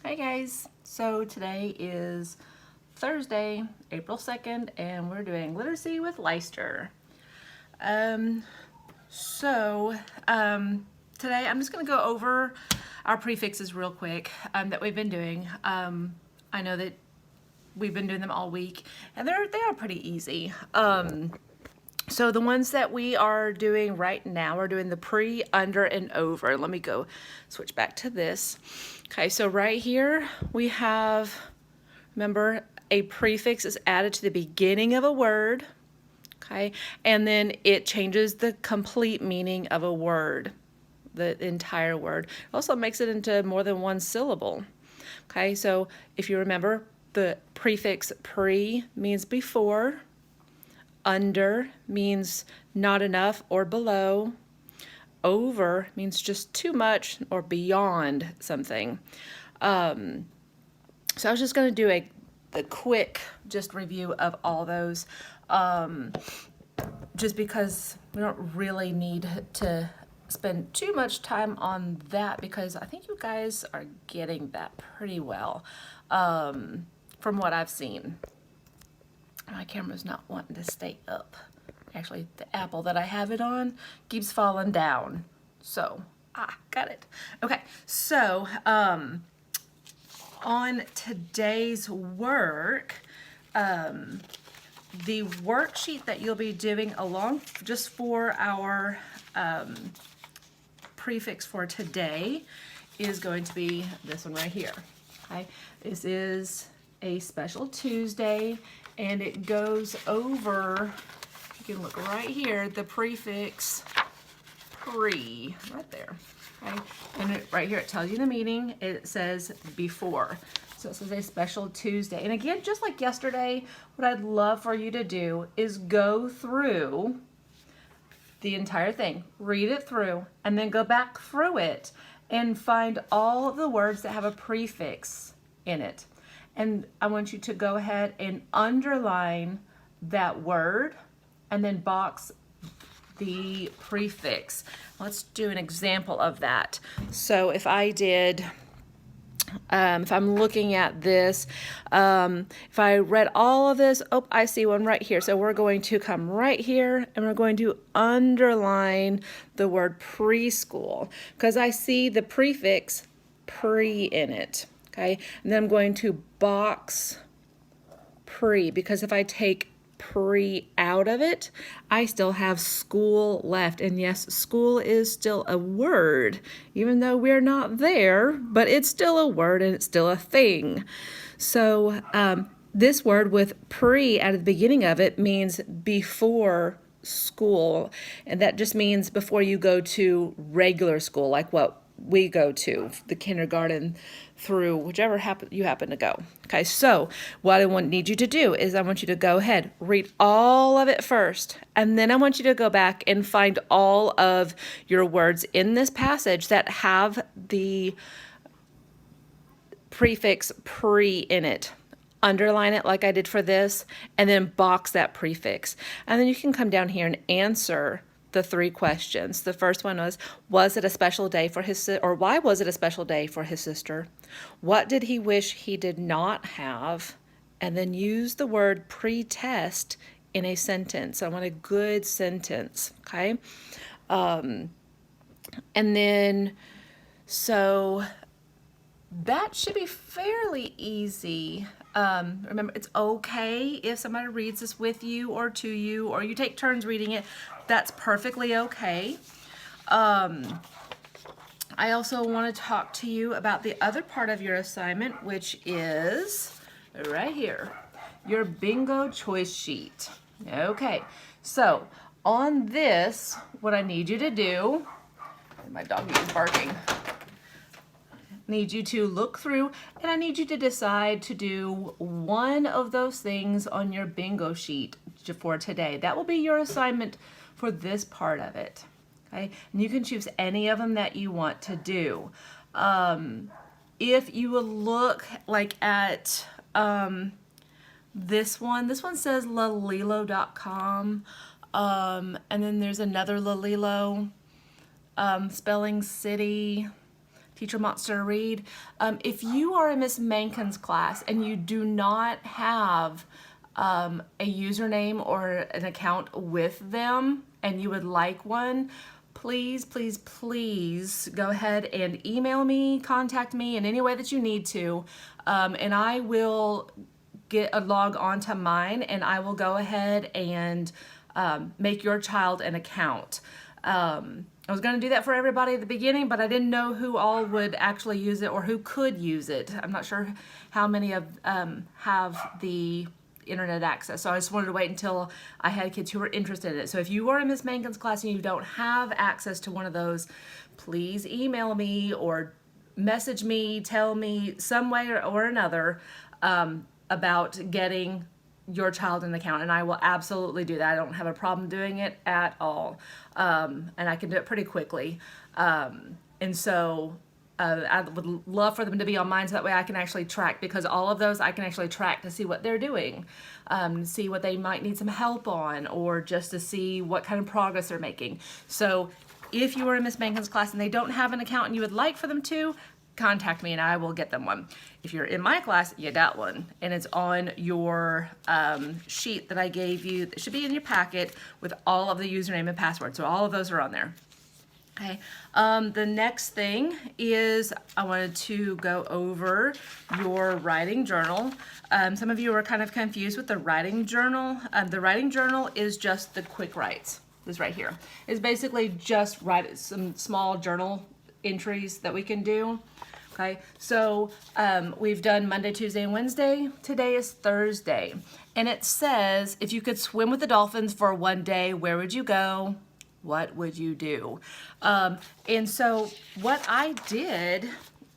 Hi guys, so today is Thursday, April 2nd, and we're doing literacy with Leister. Um, so today I'm just going to go over our prefixes real quick that we've been doing. I know that we've been doing them all week, and they are pretty easy. So the ones that we are doing right now are doing the pre, under, and over. Let me go switch back to this. Okay, so right here we have, remember, a prefix is added to the beginning of a word, okay, and then it changes the complete meaning of a word, the entire word. It also makes it into more than one syllable. Okay, so if you remember, the prefix pre means before, under means not enough or below. Over means just too much or beyond something. So I was just going to do a quick just review of all those, just because we don't really need to spend too much time on that, because I think you guys are getting that pretty well, from what I've seen. My camera's not wanting to stay up. Actually, the apple that I have it on keeps falling down. So, got it. Okay, so on today's work, the worksheet that you'll be doing along just for our prefix for today is going to be this one right here. Okay, this is a special Tuesday, and it goes over, you can look right here, the prefix pre, right there. Okay, and right here it tells you the meaning. It says before. So it says a special Tuesday. And again, just like yesterday, what I'd love for you to do is go through the entire thing, read it through, and then go back through it and find all of the words that have a prefix in it. And I want you to go ahead and underline that word and then box the prefix. Let's do an example of that. So if I did, if I'm looking at this, if I read all of this, oh, I see one right here. So we're going to come right here and we're going to underline the word preschool because I see the prefix pre in it. Okay, and then I'm going to box pre, because if I take pre out of it, I still have school left. And yes, school is still a word, even though we're not there, but it's still a word and it's still a thing. So this word with pre at the beginning of it means before school, and that just means before you go to regular school, like what we go to, the kindergarten through whichever you happen to go. Okay, so what I need you to do is I want you to go ahead, read all of it first, and then I want you to go back and find all of your words in this passage that have the prefix pre in it. Underline it like I did for this, and then box that prefix. And then you can come down here and answer the three questions. The first one was it a special day for his sister, or why was it a special day for his sister? What did he wish he did not have? And then use the word pre-test in a sentence. I want a good sentence, okay? And then, so that should be fairly easy. Remember, it's okay if somebody reads this with you or to you, or you take turns reading it. That's perfectly okay. I also want to talk to you about the other part of your assignment, which is right here, your bingo choice sheet. Okay, so on this, what I need you to do, my dog is barking, need you to look through, and I need you to decide to do one of those things on your bingo sheet for today. That will be your assignment for this part of it. Okay, and you can choose any of them that you want to do. If you will look like at this one says lalilo.com, and then there's another Lalilo, Spelling City, Teacher Monster to Read. If you are in Miss Mankin's class and you do not have a username or an account with them and you would like one, please, please, please go ahead and email me, contact me in any way that you need to, and I will get a log onto mine and I will go ahead and make your child an account. I was going to do that for everybody at the beginning, but I didn't know who all would actually use it or who could use it. I'm not sure how many of have the internet access, so I just wanted to wait until I had kids who were interested in it. So if you are in Miss Mankin's class and you don't have access to one of those, please email me or message me, tell me some way or another about getting your child an account, and I will absolutely do that. I don't have a problem doing it at all, and I can do it pretty quickly. And so I would love for them to be on mine so that way I can actually track, because all of those I can actually track to see what they're doing, see what they might need some help on, or just to see what kind of progress they're making. So if you are in Miss Mankin's class and they don't have an account and you would like for them to, contact me and I will get them one. If you're in my class, you got one, and it's on your sheet that I gave you. It should be in your packet with all of the username and password. So all of those are on there. Okay. The next thing is I wanted to go over your writing journal. Some of you are kind of confused with the writing journal. The writing journal is just the quick writes. This right here is basically just write some small journal entries that we can do. Okay, so we've done Monday, Tuesday, and Wednesday. Today is Thursday, and it says, if you could swim with the dolphins for one day, where would you go? What would you do? And so what I did is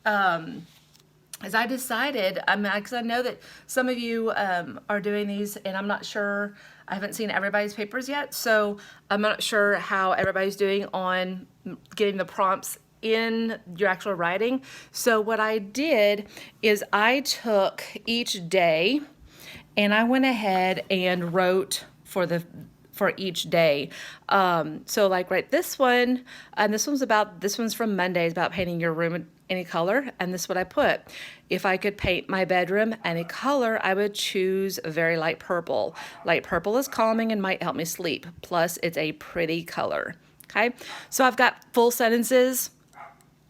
I decided, because I know that some of you are doing these, and I'm not sure, I haven't seen everybody's papers yet, so I'm not sure how everybody's doing on getting the prompts in your actual writing. So what I did is I took each day and I went ahead and wrote for each day. So like right this one, and this one's from Monday, it's about painting your room any color, and this is what I put. If I could paint my bedroom any color, I would choose a very light purple. Light purple is calming and might help me sleep. Plus it's a pretty color. Okay, so I've got full sentences.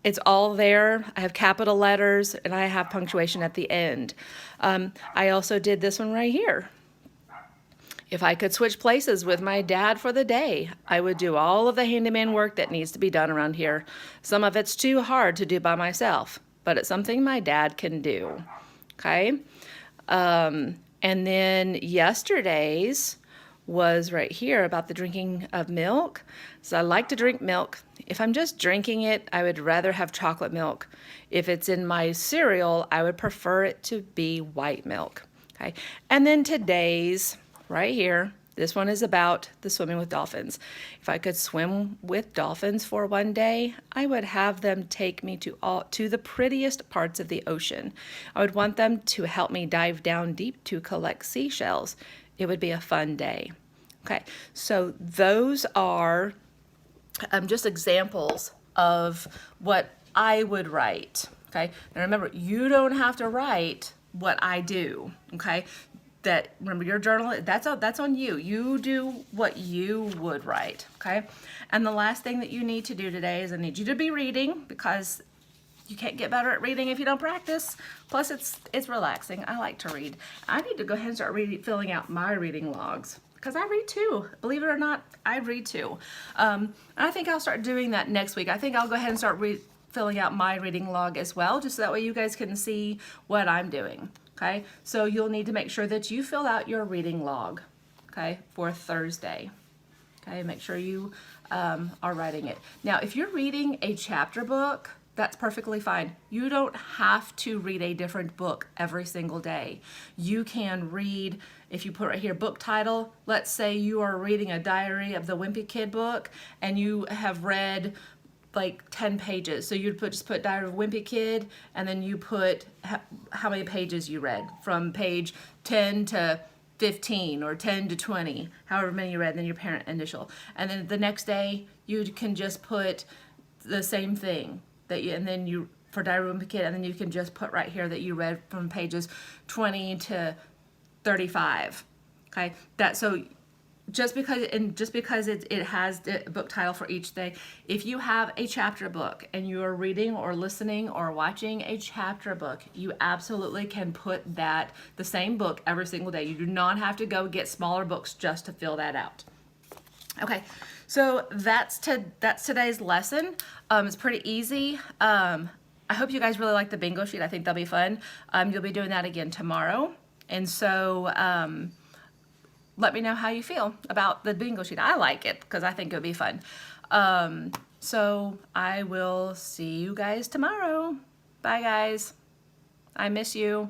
It's all there. I have capital letters and I have punctuation at the end. I also did this one right here. If I could switch places with my dad for the day, I would do all of the handyman work that needs to be done around here. Some of it's too hard to do by myself, but it's something my dad can do. Okay? And then yesterday's was right here about the drinking of milk. So I like to drink milk. If I'm just drinking it, I would rather have chocolate milk. If it's in my cereal, I would prefer it to be white milk. Okay, and then today's right here, this one is about the swimming with dolphins. If I could swim with dolphins for one day, I would have them take me to the prettiest parts of the ocean. I would want them to help me dive down deep to collect seashells. It would be a fun day. Okay, so those are just examples of what I would write. Okay, now remember, you don't have to write what I do. Okay, remember your journal, that's on you. You do what you would write. Okay, and the last thing that you need to do today is I need you to be reading, because you can't get better at reading if you don't practice. Plus, it's relaxing. I like to read. I need to go ahead and start filling out my reading logs, because I read too. Believe it or not, I read too. And I think I'll start doing that next week. I think I'll go ahead and start filling out my reading log as well, just so that way you guys can see what I'm doing. Okay, so you'll need to make sure that you fill out your reading log, okay, for Thursday. Okay, make sure you are writing it. Now, if you're reading a chapter book, that's perfectly fine. You don't have to read a different book every single day. You can read, if you put right here, book title, let's say you are reading a Diary of the Wimpy Kid book and you have read like 10 pages. So you'd just put Diary of a Wimpy Kid, and then you put how many pages you read from page 10 to 15 or 10 to 20, however many you read, and then your parent initial. And then the next day you can just put the same thing and then you for Diary of a Kid, and then you can just put right here that you read from pages 20 to 35. Okay, that so just because it has the book title for each day, if you have a chapter book and you are reading or listening or watching a chapter book, you absolutely can put that the same book every single day. You do not have to go get smaller books just to fill that out. Okay, so that's today's lesson. It's pretty easy. I hope you guys really like the bingo sheet. I think that'll be fun. You'll be doing that again tomorrow, and so let me know how you feel about the bingo sheet. I like it because I think it'll be fun. So I will see you guys tomorrow. Bye, guys. I miss you.